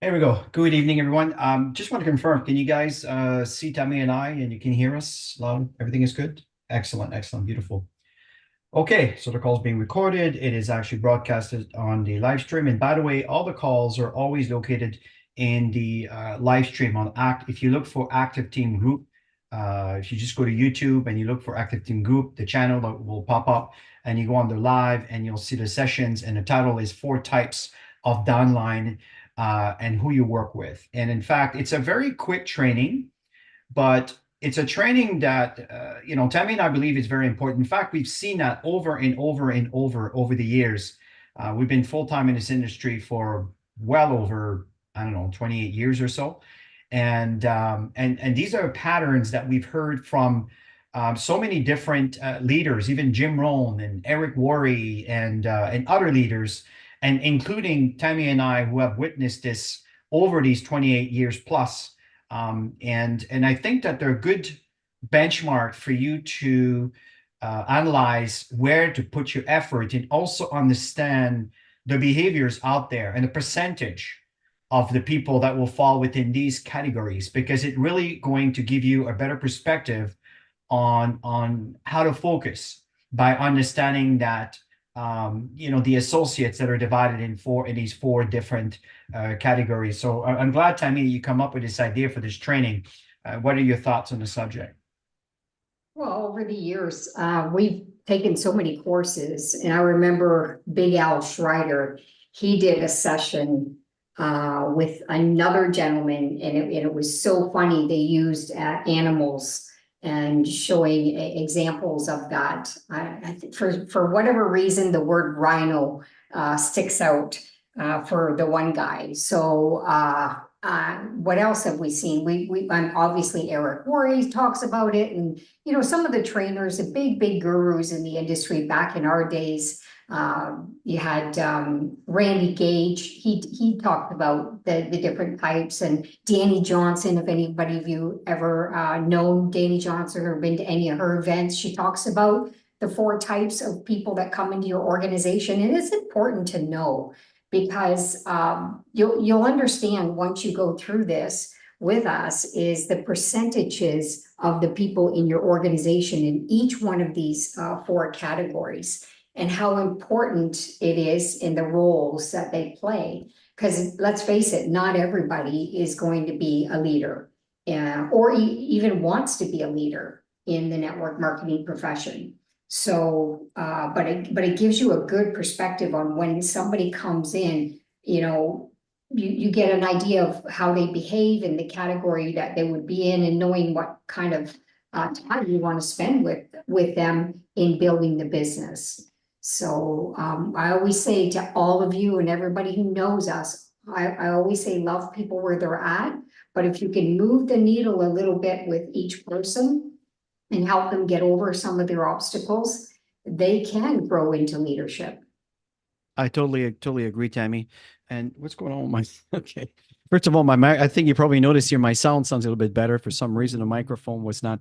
There we go. Good evening, everyone. Just want to confirm, can you guys see Tammy and I, and you can hear us loud? Everything is good? Excellent, excellent, beautiful. Okay, so the call is being recorded. It is actually broadcasted on the live stream. And by the way, all the calls are always located in the live stream on Act. If you look for Active Team Group, if you just go to YouTube and you look for Active Team Group, the channel that will pop up, and you go on the live and you'll see the sessions. And the title is Four Types of Downline and Who You Work With. And in fact, it's a very quick training, but it's a training that Tammy and I believe is very important. In fact, we've seen that over and over and over the years. We've been full time in this industry for well over, I don't know, 28 years or so, and these are patterns that we've heard from so many different leaders, even Jim Rohn and Eric Worre and other leaders, and including Tammy and I, who have witnessed this over these 28 years plus. And I think that they're a good benchmark for you to analyze where to put your effort and also understand the behaviors out there and the percentage of the people that will fall within these categories, because it really going to give you a better perspective on how to focus by understanding that the associates that are divided in these four different categories. So I'm glad, Tammy, you come up with this idea for this training. What are your thoughts on the subject? Well, over the years, we've taken so many courses, and I remember Big Al Schreider, he did a session with another gentleman, and it was so funny. They used animals and showing examples of that. I think for whatever reason, the word rhino sticks out for the one guy. So what else have we seen? We obviously Eric Worre talks about it, and some of the trainers, the big gurus in the industry back in our days. You had Randy Gage. He talked about the different types, and Danny Johnson. If anybody of you ever known Danny Johnson or been to any of her events, she talks about the four types of people that come into your organization, and it's important to know because you'll understand once you go through this with us is the percentages of the people in your organization in each one of these four categories, and how important it is in the roles that they play. Because let's face it, not everybody is going to be a leader or even wants to be a leader in the network marketing profession. So, but it gives you a good perspective on when somebody comes in, you get an idea of how they behave in the category that they would be in, and knowing what kind of time you want to spend with them in building the business. So I always say to all of you and everybody who knows us, I always say love people where they're at, but if you can move the needle a little bit with each person and help them get over some of their obstacles, they can grow into leadership. I totally agree, Tammy. And what's going on with my, okay. First of all, I think you probably noticed here, my sound sounds a little bit better. For some reason, the microphone was not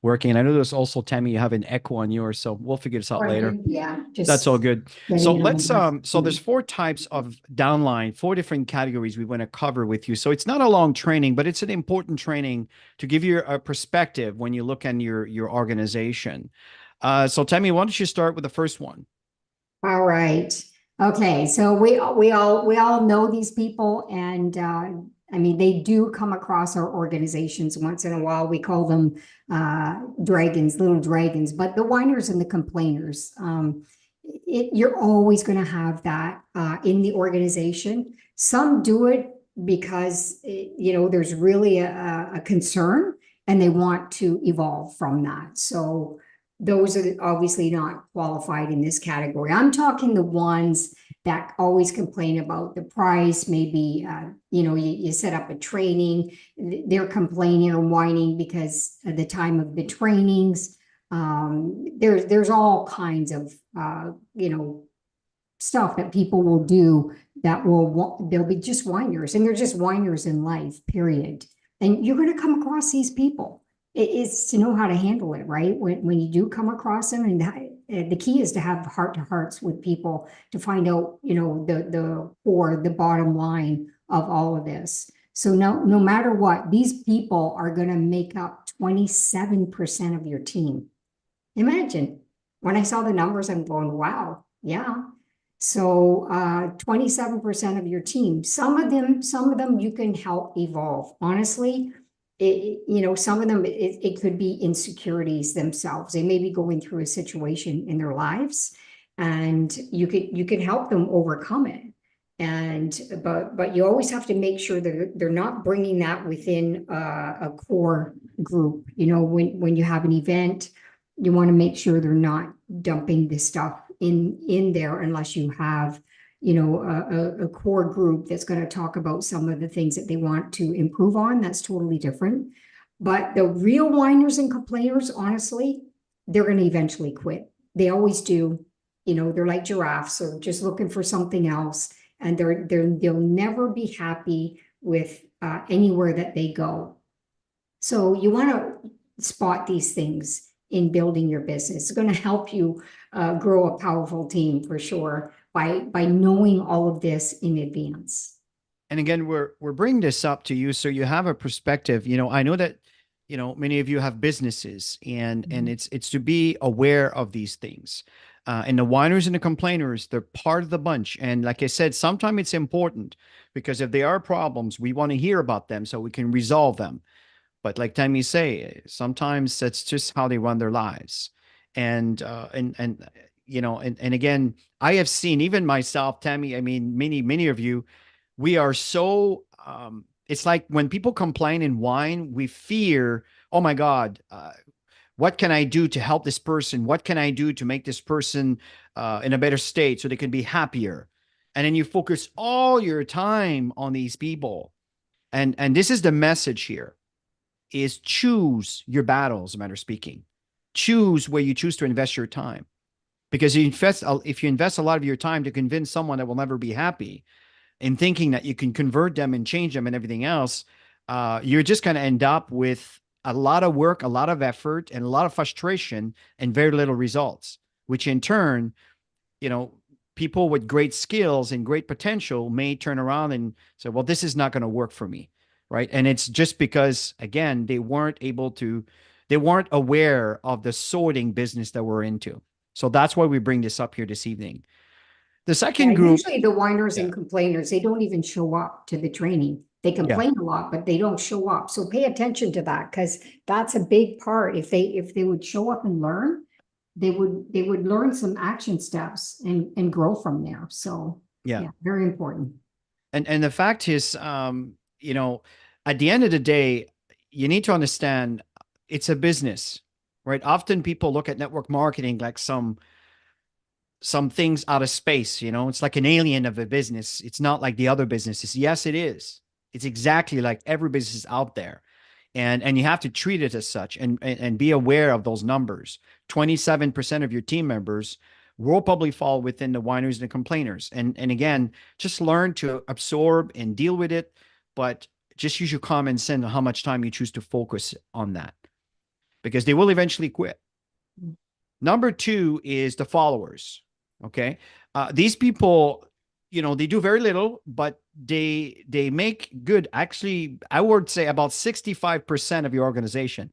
working. And I know there's also, Tammy, you have an echo on yours, so we'll figure this out later. Yeah. That's all good. So let's, so there's four types of downline, four different categories we want to cover with you. So it's not a long training, but it's an important training to give you a perspective when you look at your organization. So Tammy, why don't you start with the first one? All right. Okay, so we all know these people, and I mean, they do come across our organizations once in a while. We call them dragons, little dragons, but the whiners and the complainers, you're always going to have that in the organization. Some do it because there's really a concern and they want to evolve from that. So those are obviously not qualified in this category. I'm talking the ones that always complain about the price. Maybe, you set up a training, they're complaining or whining because at the time of the trainings, there's all kinds of, stuff that people will do that they'll be just whiners, and they're just whiners in life, period. And you're going to come across these people. It's to know how to handle it, right? When you do come across them, and the key is to have heart-to-hearts with people to find out, the bottom line of all of this. So no matter what, these people are going to make up 27% of your team. Imagine, when I saw the numbers, I'm going, wow, yeah. So 27% of your team. Some of them you can help evolve. Honestly, some of them it could be insecurities themselves. They may be going through a situation in their lives, and you can help them overcome it. But you always have to make sure that they're not bringing that within a core group. When you have an event, you want to make sure they're not dumping this stuff in there unless you have a core group that's going to talk about some of the things that they want to improve on. That's totally different. But the real whiners and complainers, honestly, they're going to eventually quit. They always do. They're like giraffes, so just looking for something else, and they'll never be happy with anywhere that they go. So you want to spot these things in building your business. It's going to help you grow a powerful team for sure by knowing all of this in advance. And again, we're bringing this up to you so you have a perspective. I know that many of you have businesses, and it's to be aware of these things. And the whiners and the complainers, they're part of the bunch. And like I said, sometimes it's important because if there are problems, we want to hear about them so we can resolve them. But like Tammy say, sometimes that's just how they run their lives. And again, I have seen, even myself, Tammy, I mean, many of you, we are so, it's like when people complain and whine, we fear, oh my God, what can I do to help this person? What can I do to make this person in a better state so they can be happier? And then you focus all your time on these people. And this is the message here, is choose your battles, a matter of speaking. Choose where you choose to invest your time. Because if you invest a lot of your time to convince someone that will never be happy in thinking that you can convert them and change them and everything else, you're just going to end up with a lot of work, a lot of effort, and a lot of frustration and very little results, which in turn, people with great skills and great potential may turn around and say, well, this is not going to work for me. Right. And it's just because, again, they weren't aware of the sorting business that we're into. So that's why we bring this up here this evening. The second group. Usually the whiners and complainers, they don't even show up to the training. They complain a lot, but they don't show up. So pay attention to that, because that's a big part. If they would show up and learn, they would learn some action steps and grow from there. So yeah, very important. And the fact is, at the end of the day, you need to understand it's a business, right? Often people look at network marketing like some things out of space, it's like an alien of a business. It's not like the other businesses. Yes, it is. It's exactly like every business out there. And you have to treat it as such and be aware of those numbers. 27% of your team members will probably fall within the whiners and complainers. And again, just learn to absorb and deal with it, but just use your common sense on how much time you choose to focus on that, because they will eventually quit. Number 2 is the followers. Okay. These people, they do very little, but they make good. Actually, I would say about 65% of your organization.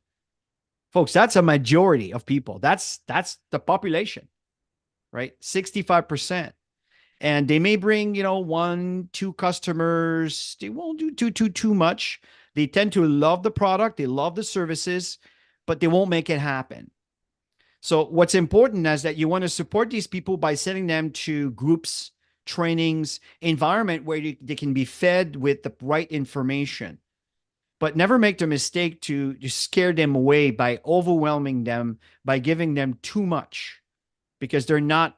Folks, that's a majority of people. That's the population, right? 65%. And they may bring, 1, 2 customers. They won't do too much. They tend to love the product. They love the services, but they won't make it happen. So what's important is that you want to support these people by sending them to groups, trainings, environment where they can be fed with the right information. But never make the mistake to scare them away by overwhelming them, by giving them too much, because they're not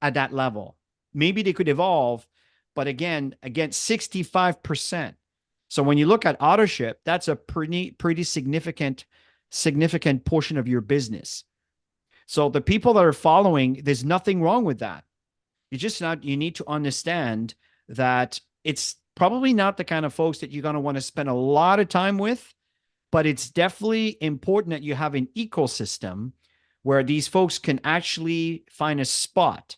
at that level. Maybe they could evolve, but again, 65%. So when you look at authorship, that's a pretty significant portion of your business. So the people that are following, there's nothing wrong with that. You need to understand that it's probably not the kind of folks that you're going to want to spend a lot of time with, but it's definitely important that you have an ecosystem where these folks can actually find a spot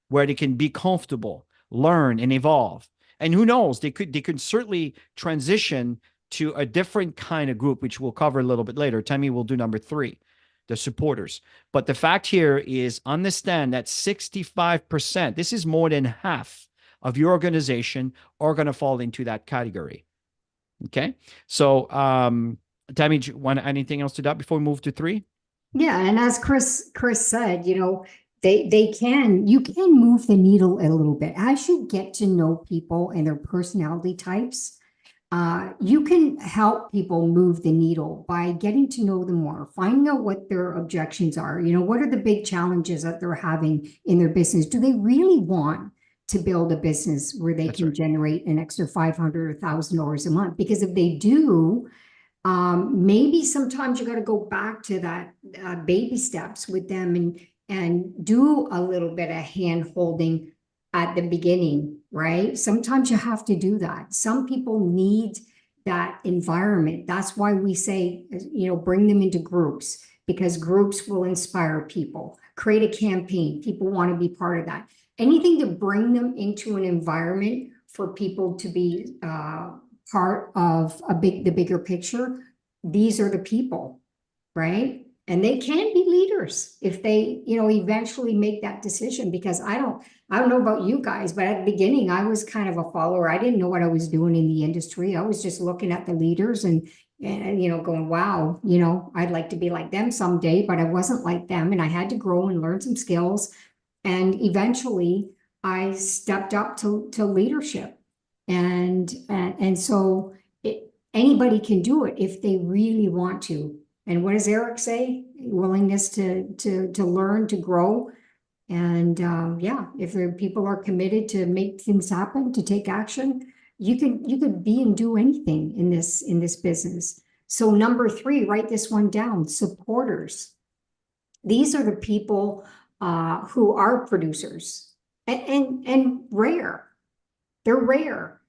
where they can be comfortable, learn, and evolve. And who knows, they could certainly transition to a different kind of group, which we'll cover a little bit later. Tammy will do number 3, the supporters. But the fact here is, understand that 65%, this is more than half of your organization, are going to fall into that category. Okay. So, Tammy, do you want anything else to that before we move to 3? Yeah, and as Chris said, you can move the needle a little bit as you get to know people and their personality types. You can help people move the needle by getting to know them more, finding out what their objections are. What are the big challenges that they're having in their business? Do they really want to build a business where they can generate an extra $500 or $1,000 a month? Because if they do, maybe sometimes you got to go back to that baby steps with them and do a little bit of hand holding at the beginning, right? Sometimes you have to do that. Some people need that environment. That's why we say, bring them into groups, because groups will inspire people. Create a campaign. People want to be part of that. Anything to bring them into an environment for people to be part of the bigger picture. These are the people, right? And they can be leaders if they, eventually make that decision. Because I don't know about you guys, but at the beginning, I was kind of a follower. I didn't know what I was doing in the industry. I was just looking at the leaders and going, wow, I'd like to be like them someday, but I wasn't like them. And I had to grow and learn some skills. And eventually I stepped up to leadership. And so anybody can do it if they really want to. And what does Eric say? Willingness to learn, to grow. And if people are committed to make things happen, to take action, you could be and do anything in this business. So number 3, write this one down: supporters. These are the people who are producers and rare. They're rare.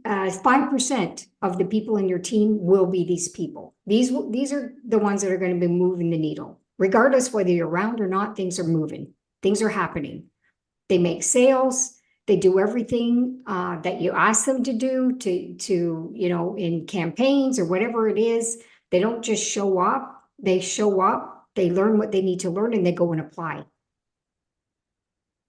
5% of the people in your team will be these people. These are the ones that are going to be moving the needle. Regardless whether you're around or not, things are moving. Things are happening. They make sales. They do everything that you ask them to do in campaigns or whatever it is. They don't just show up. They show up, they learn what they need to learn, and they go and apply.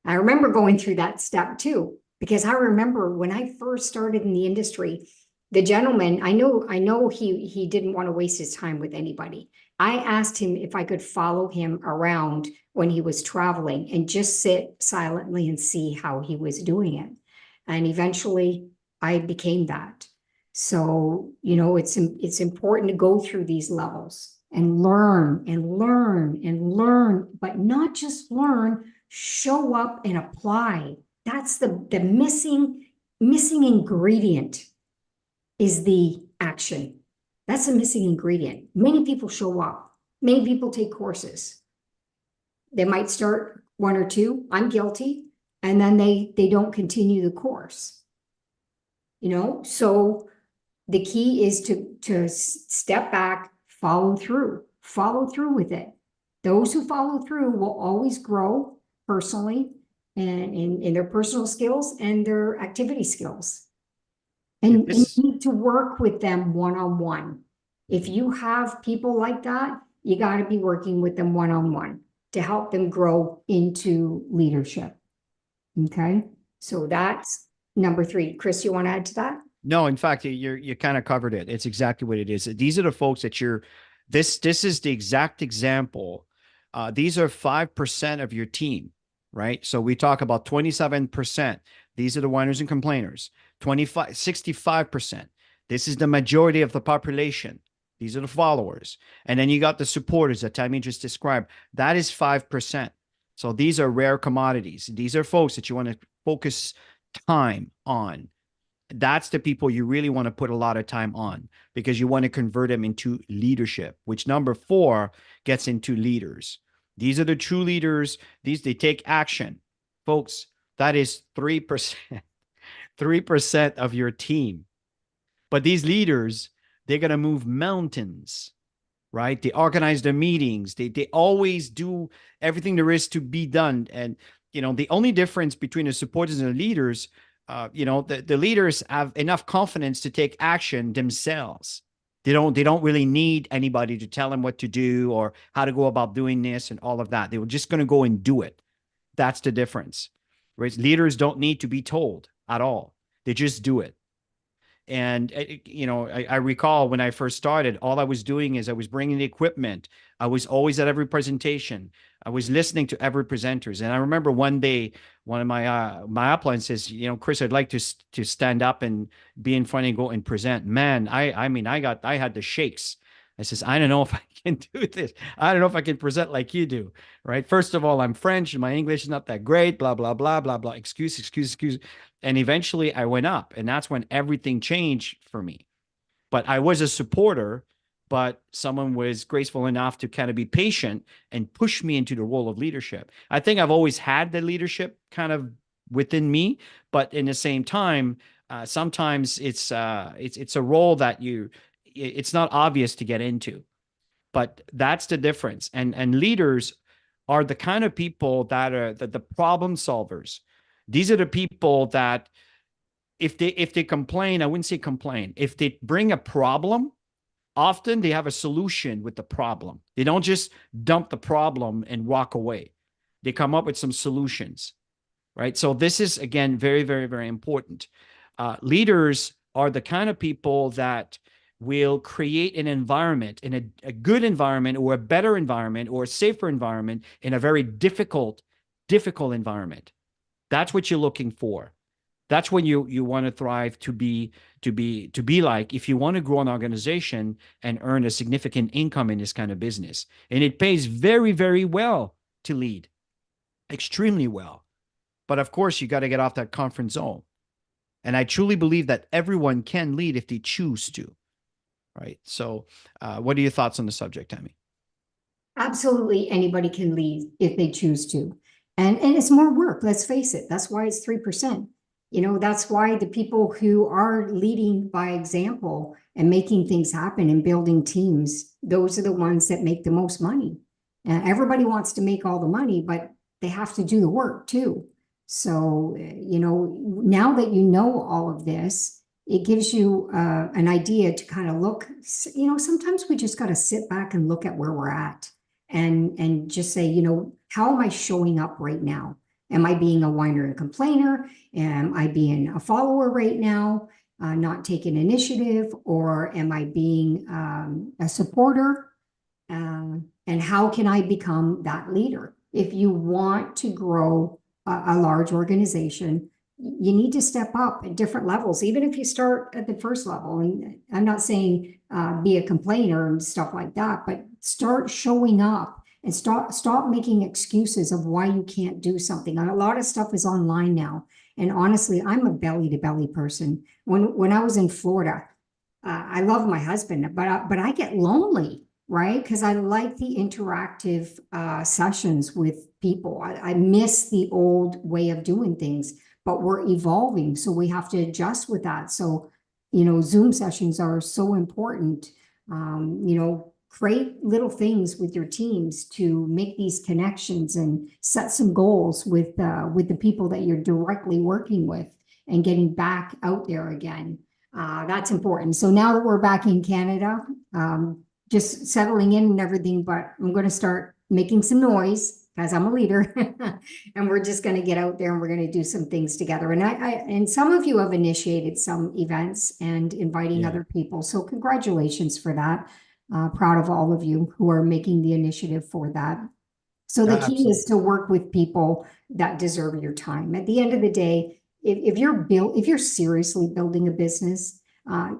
I remember going through that step too. Because I remember when I first started in the industry, the gentleman, I know he didn't want to waste his time with anybody. I asked him if I could follow him around when he was traveling and just sit silently and see how he was doing it. And eventually I became that. So, it's important to go through these levels and learn and learn and learn, but not just learn, show up and apply. That's the missing ingredient, is the action. That's the missing ingredient. Many people show up. Many people take courses. They might start 1 or 2. I'm guilty. And then they don't continue the course. So the key is to step back, follow through with it. Those who follow through will always grow personally, and in their personal skills and their activity skills. And you need to work with them one-on-one. If you have people like that, you got to be working with them one-on-one to help them grow into leadership. Okay, so that's number 3. Chris, you want to add to that? No, in fact, you kind of covered it. It's exactly what it is. These are the folks that this is the exact example. These are 5% of your team. Right. So we talk about 27%. These are the whiners and complainers. 65%. This is the majority of the population. These are the followers. And then you got the supporters that Tammy just described. That is 5%. So these are rare commodities. These are folks that you want to focus time on. That's the people you really want to put a lot of time on, because you want to convert them into leadership, which number 4 gets into leaders. These are the true leaders. They take action. Folks, that is 3%. 3% of your team. But these leaders, they're going to move mountains, right? They organize their meetings. They always do everything there is to be done. And, the only difference between the supporters and the leaders, the leaders have enough confidence to take action themselves. They don't really need anybody to tell them what to do or how to go about doing this and all of that. They were just going to go and do it. That's the difference, right? Leaders don't need to be told at all. They just do it. And, I recall when I first started, all I was doing is I was bringing the equipment. I was always at every presentation. I was listening to every presenters. And I remember one day, one of my upline says, Chris, I'd like to stand up and be in front and go and present. Man, I had the shakes. I says, I don't know if I can do this. I don't know if I can present like you do, right? First of all, I'm French and my English is not that great, blah, blah, blah, blah, blah. Excuse. And eventually I went up, and that's when everything changed for me. But I was a supporter, but someone was graceful enough to kind of be patient and push me into the role of leadership. I think I've always had the leadership kind of within me, but in the same time, sometimes it's a role that it's not obvious to get into. But that's the difference. And leaders are the kind of people that are the problem solvers. These are the people that if they complain, I wouldn't say complain. If they bring a problem, often they have a solution with the problem. They don't just dump the problem and walk away. They come up with some solutions, right? So this is, again, very, very, very important. Leaders are the kind of people that will create an environment, in a good environment or a better environment or a safer environment in a very difficult environment. That's what you're looking for. That's when you want to thrive to be like, if you want to grow an organization and earn a significant income in this kind of business. And it pays very, very well to lead, extremely well. But of course, you got to get off that comfort zone. And I truly believe that everyone can lead if they choose to. Right. So what are your thoughts on the subject, Tammy? Absolutely, anybody can lead if they choose to. And it's more work, let's face it. That's why it's 3%. That's why the people who are leading by example and making things happen and building teams, those are the ones that make the most money. Everybody wants to make all the money, but they have to do the work too. So, now that you know all of this, it gives you an idea to kind of look, sometimes we just got to sit back and look at where we're at and just say, how am I showing up right now? Am I being a whiner and complainer? Am I being a follower right now, not taking initiative? Or am I being a supporter? And how can I become that leader? If you want to grow a large organization, you need to step up at different levels, even if you start at the first level. And I'm not saying be a complainer and stuff like that, but start showing up and stop making excuses of why you can't do something. A lot of stuff is online now. And honestly, I'm a belly to belly person. When I was in Florida, I love my husband, but I get lonely, right? Because I like the interactive sessions with people. I miss the old way of doing things. But we're evolving, so we have to adjust with that. So, Zoom sessions are so important. Create little things with your teams to make these connections and set some goals with the people that you're directly working with and getting back out there again. That's important. So now that we're back in Canada, just settling in and everything, but I'm going to start making some noise because I'm a leader and we're just going to get out there and we're going to do some things together. And and some of you have initiated some events and inviting other people. So congratulations for that. Proud of all of you who are making the initiative for that. So the key is to work with people that deserve your time. At the end of the day, if you're seriously building a business,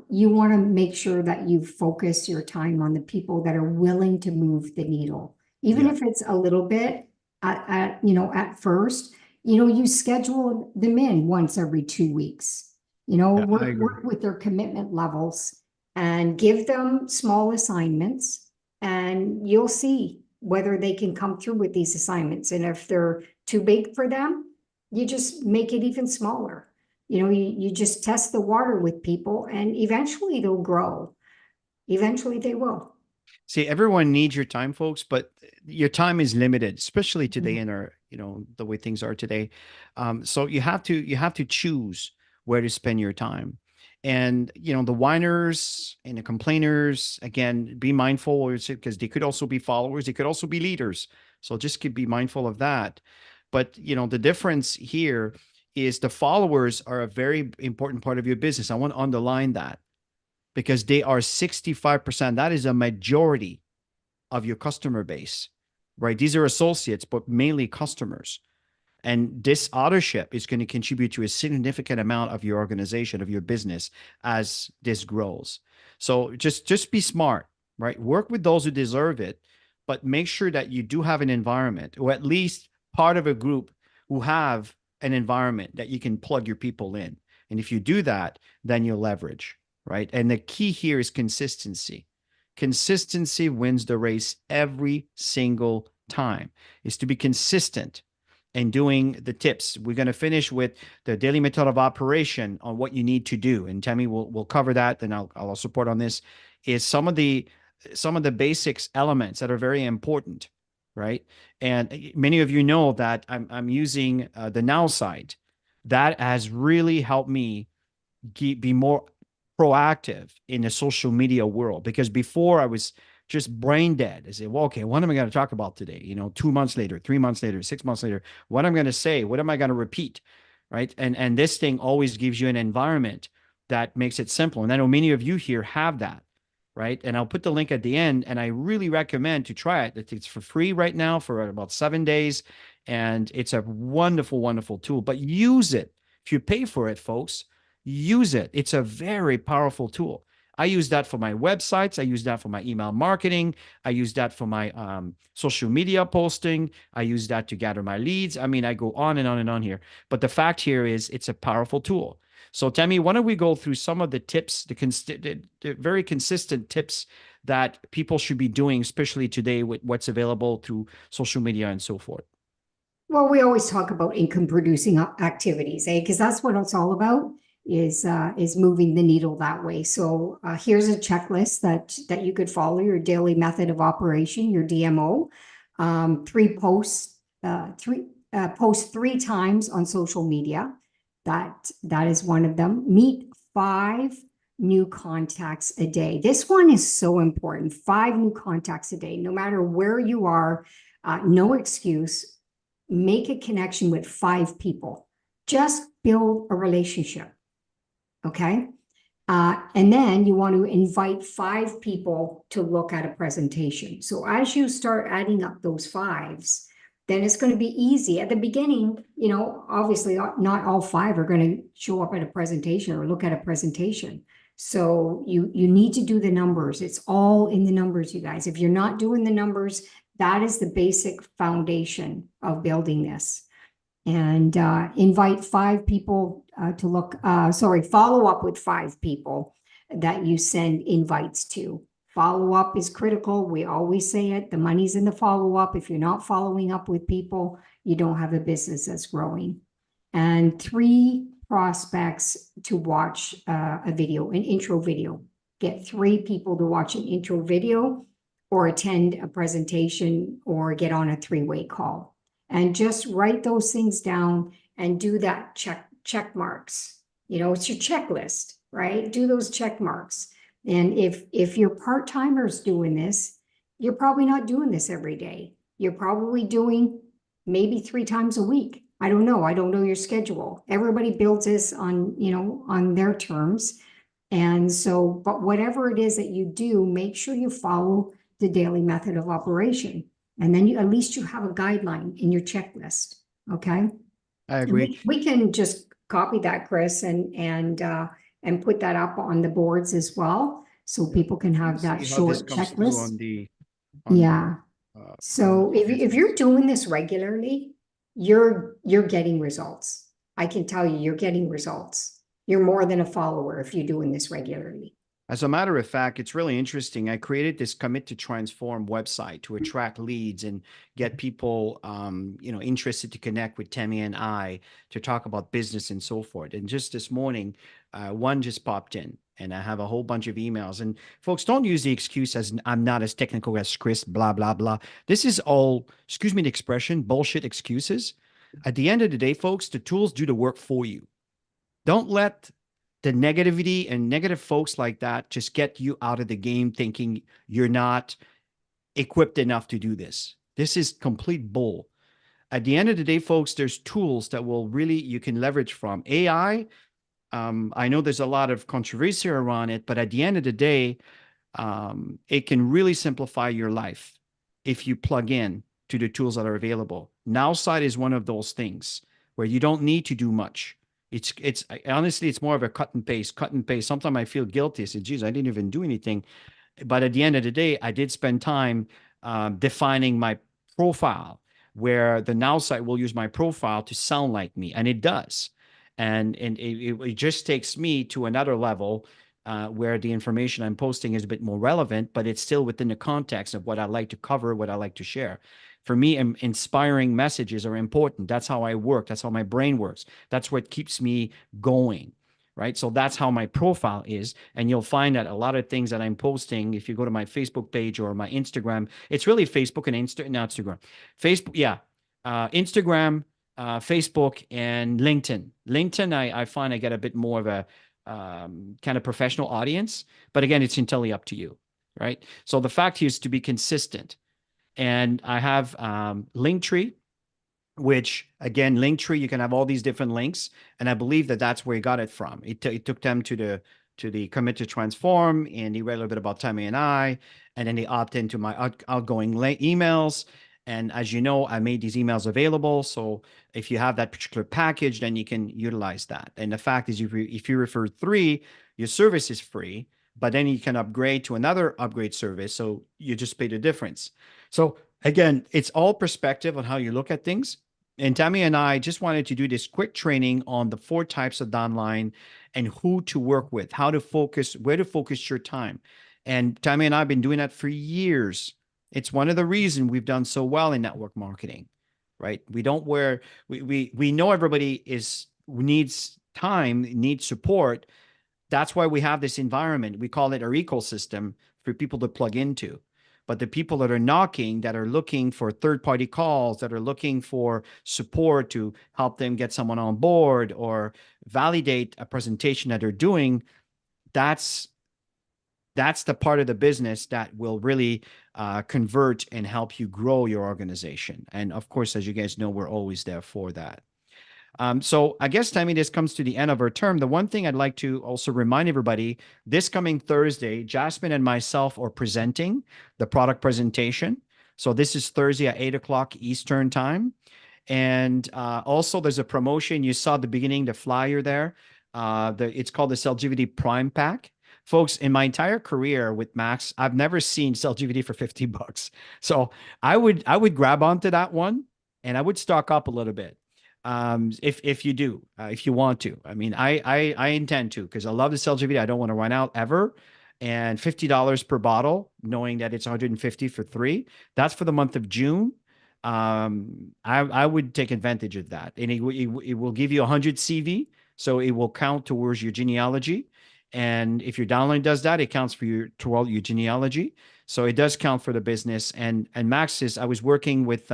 you want to make sure that you focus your time on the people that are willing to move the needle. Even if it's a little bit at first, you schedule them in once every 2 weeks, work with their commitment levels and give them small assignments, and you'll see whether they can come through with these assignments. And if they're too big for them, you just make it even smaller. You just test the water with people and eventually they'll grow. Eventually they will. See, everyone needs your time, folks, but your time is limited, especially today in our, the way things are today. So you have to choose. where to spend your time. And, you know, the whiners and the complainers, again, be mindful because they could also be followers. They could also be leaders. So just be mindful of that. But, you know, the difference here is the followers are a very important part of your business. I want to underline that because they are 65%. That is a majority of your customer base, right? These are associates, but mainly customers. And this authorship is going to contribute to a significant amount of your organization, of your business as this grows. So just be smart, right? Work with those who deserve it, but make sure that you do have an environment or at least part of a group who have an environment that you can plug your people in. And if you do that, then you'll leverage, right? And the key here is consistency. Consistency wins the race every single time. Is to be consistent and doing the tips. We're going to finish with the daily method of operation on what you need to do. And Tammy will cover that. Then I'll support on this is some of the basics elements that are very important, right? And many of you know that I'm using the Now site. That has really helped me be more proactive in the social media world because before I was just brain dead. I say, well, okay, what am I going to talk about today? You know, 2 months later, 3 months later, 6 months later, what I'm going to say, what am I going to repeat? Right. And this thing always gives you an environment that makes it simple. And I know many of you here have that. Right. And I'll put the link at the end. And I really recommend to try it. It's for free right now for about 7 days. And it's a wonderful, wonderful tool, but use it. If you pay for it, folks, use it. It's a very powerful tool. I use that for my websites. I use that for my email marketing. I use that for my social media posting. I use that to gather my leads. I mean, I go on and on and on here. But the fact here is it's a powerful tool. So Tammy, why don't we go through some of the tips, the very consistent tips that people should be doing, especially today with what's available through social media and so forth. Well, we always talk about income producing activities, because that's what it's all about. Is moving the needle that way. So here's a checklist that you could follow: your daily method of operation, your DMO, post 3 times on social media. That is one of them. Meet 5 new contacts a day. This one is so important. 5 new contacts a day, no matter where you are, no excuse. Make a connection with 5 people. Just build a relationship. Okay. And then you want to invite 5 people to look at a presentation. So as you start adding up those 5s, then it's going to be easy. At the beginning, you know, obviously not all 5 are going to show up at a presentation or look at a presentation. So you need to do the numbers. It's all in the numbers, you guys. If you're not doing the numbers, that is the basic foundation of building this. And invite 5 people to look, follow up with 5 people that you send invites to. Follow up is critical. We always say it. The money's in the follow up. If you're not following up with people, you don't have a business that's growing. And 3 prospects to watch a video, an intro video. Get 3 people to watch an intro video or attend a presentation or get on a 3-way call. And just write those things down and do that check marks. You know, it's your checklist, right? Do those check marks. And if your part-timers doing this, you're probably not doing this every day. You're probably doing maybe 3 times a week. I don't know. I don't know your schedule. Everybody builds this on, you know, on their terms. And so, but whatever it is that you do, make sure you follow the daily method of operation. And then at least you have a guideline in your checklist. Okay. I agree. We can just copy that, Chris, and put that up on the boards as well, so people can have that short checklist. Yeah. So if you're doing this regularly, you're getting results. I can tell you, you're getting results. You're more than a follower if you're doing this regularly. As a matter of fact, it's really interesting. I created this Commit to Transform website to attract leads and get people, interested to connect with Tammy and I to talk about business and so forth. And just this morning, one just popped in, and I have a whole bunch of emails. And folks, don't use the excuse as I'm not as technical as Chris, blah, blah, blah. This is all, excuse me the expression, bullshit excuses. At the end of the day, folks, the tools do the work for you. Don't let the negativity and negative folks like that just get you out of the game thinking you're not equipped enough to do this. This is complete bull. At the end of the day, folks, there's tools that will really, you can leverage from. AI, I know there's a lot of controversy around it, but at the end of the day, it can really simplify your life if you plug in to the tools that are available. Nowside is one of those things where you don't need to do much. It's honestly, it's more of a cut and paste, cut and paste. Sometimes I feel guilty. I say, geez, I didn't even do anything. But at the end of the day, I did spend time defining my profile, where the now site will use my profile to sound like me, and it does. And it just takes me to another level where the information I'm posting is a bit more relevant, but it's still within the context of what I like to cover, what I like to share. For me, inspiring messages are important. That's how I work. That's how my brain works. That's what keeps me going. Right. So that's how my profile is. And you'll find that a lot of things that I'm posting, if you go to my Facebook page or my Instagram, it's really Facebook and Instagram. Facebook, yeah. Instagram, Facebook, and LinkedIn. LinkedIn, I find I get a bit more of a kind of professional audience. But again, it's entirely up to you. Right. So the fact is to be consistent. And I have Linktree, which again, Linktree, you can have all these different links. And I believe that that's where he got it from. It took them to the Commit to Transform, and he read a little bit about Tammy and I, and then they opt into my outgoing emails. And as you know, I made these emails available. So if you have that particular package, then you can utilize that. And the fact is, if you refer 3, your service is free, but then you can upgrade to another upgrade service. So you just pay the difference. So again, it's all perspective on how you look at things. And Tammy and I just wanted to do this quick training on the 4 types of downline and who to work with, how to focus, where to focus your time. And Tammy and I have been doing that for years. It's one of the reasons we've done so well in network marketing, right? We don't wear, we know everybody needs time, needs support. That's why we have this environment. We call it our ecosystem for people to plug into. But the people that are knocking, that are looking for third-party calls, that are looking for support to help them get someone on board or validate a presentation that they're doing, that's the part of the business that will really convert and help you grow your organization. And of course, as you guys know, we're always there for that. So I guess, Tammy, this comes to the end of our term. The one thing I'd like to also remind everybody, this coming Thursday, Jasmine and myself are presenting the product presentation. So this is Thursday at 8 o'clock Eastern time. And also there's a promotion. You saw at the beginning, the flyer there. It's called the CellGVD Prime Pack. Folks, in my entire career with Max, I've never seen CellGVD for $50. So I would grab onto that one, and I would stock up a little bit. If you do, if you want to. I mean, I intend to, because I love the CellGVD. I don't want to run out ever. And $50 per bottle, knowing that it's 150 for 3. That's for the month of June. I would take advantage of that. And it will give you 100 CV. So it will count towards your genealogy. And if your downline does that, it counts for your genealogy. So it does count for the business. And Max I was working with,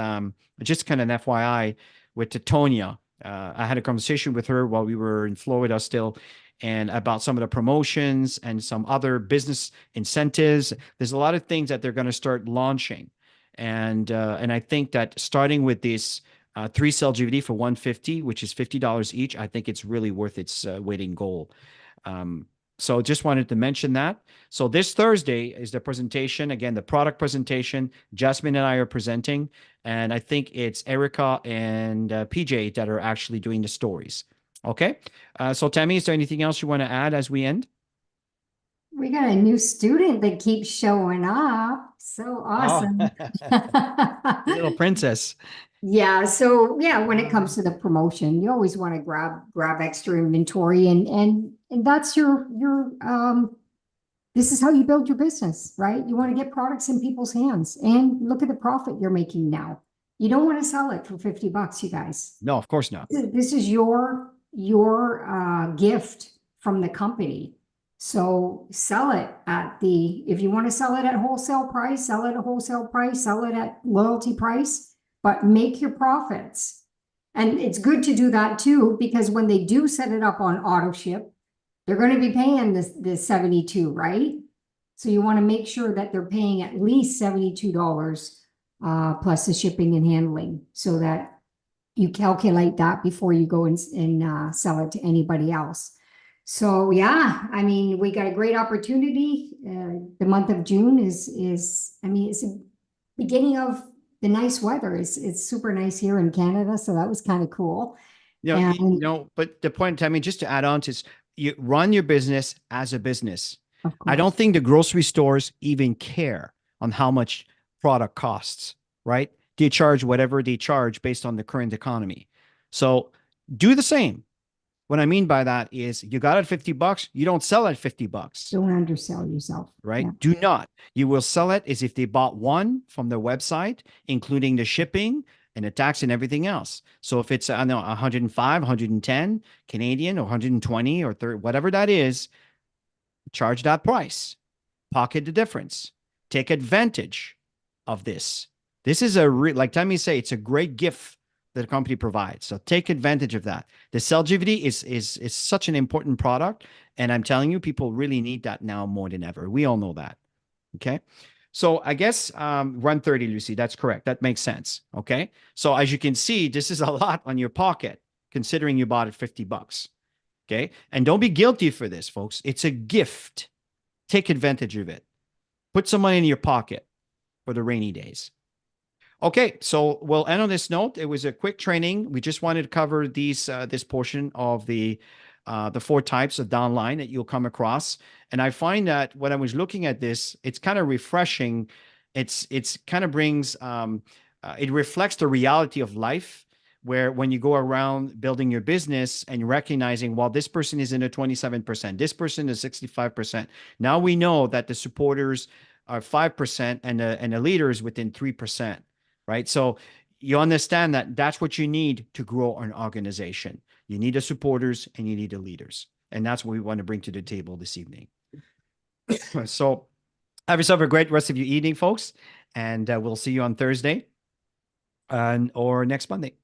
just kind of an FYI, with Titonia. I had a conversation with her while we were in Florida still, and about some of the promotions and some other business incentives. There's a lot of things that they're going to start launching. And I think that starting with this 3 CellGVD for $150, which is $50 each, I think it's really worth its weight in gold. So just wanted to mention that. So this Thursday is the presentation. Again, the product presentation. Jasmine and I are presenting. And I think it's Erica and PJ that are actually doing the stories. Okay. So Tammy, is there anything else you want to add as we end? We got a new student that keeps showing up. So awesome. Oh. Little princess. Yeah, so yeah, when it comes to the promotion, you always want to grab extra inventory, and that's your this is how you build your business, right? You want to get products in people's hands, and look at the profit you're making now. You don't want to sell it for $50, you guys. No, of course not. This is your gift from the company. So sell it if you want to sell it at wholesale price, sell it at wholesale price, sell it at loyalty price, but make your profits. And it's good to do that too, because when they do set it up on auto ship, they're going to be paying the 72, right? So you want to make sure that they're paying at least $72 plus the shipping and handling, so that you calculate that before you go and sell it to anybody else. So yeah, I mean, we got a great opportunity. The month of June is I mean, it's a beginning of the nice weather. It's super nice here in Canada, so that was kind of cool. But the point, I mean, just to add on to this, you run your business as a business. Of I don't course. think the grocery stores even care on how much product costs, right? They charge whatever they charge based on the current economy. So do the same. What I mean by that is you got it at $50, you don't sell at $50, Don't undersell yourself. right? Yeah. Do not. You will sell it as if they bought one from their website, including the shipping and the tax and everything else. So if it's, I know, 105, 110 Canadian or 120 or 30, whatever that is, charge that price, pocket the difference, take advantage of this. This is like Tammy say, it's a great gift that the company provides. So take advantage of that. The Celgivity is such an important product, and I'm telling you, people really need that now more than ever. We all know that. Okay. So I guess run 30, Lucy. That's correct. That makes sense. Okay. So as you can see, this is a lot on your pocket, considering you bought it $50. Okay. And don't be guilty for this, folks. It's a gift. Take advantage of it. Put some money in your pocket for the rainy days. Okay, so we'll end on this note. It was a quick training. We just wanted to cover this portion of the 4 types of downline that you'll come across. And I find that when I was looking at this, it's kind of refreshing. It's kind of brings it reflects the reality of life, where when you go around building your business and recognizing, well, this person is in a 27%, this person is 65%. Now we know that the supporters are 5% and the leaders within 3%. Right. So you understand that that's what you need to grow an organization. You need the supporters and you need the leaders. And that's what we want to bring to the table this evening. So have yourself a great rest of your evening, folks. And we'll see you on Thursday or next Monday.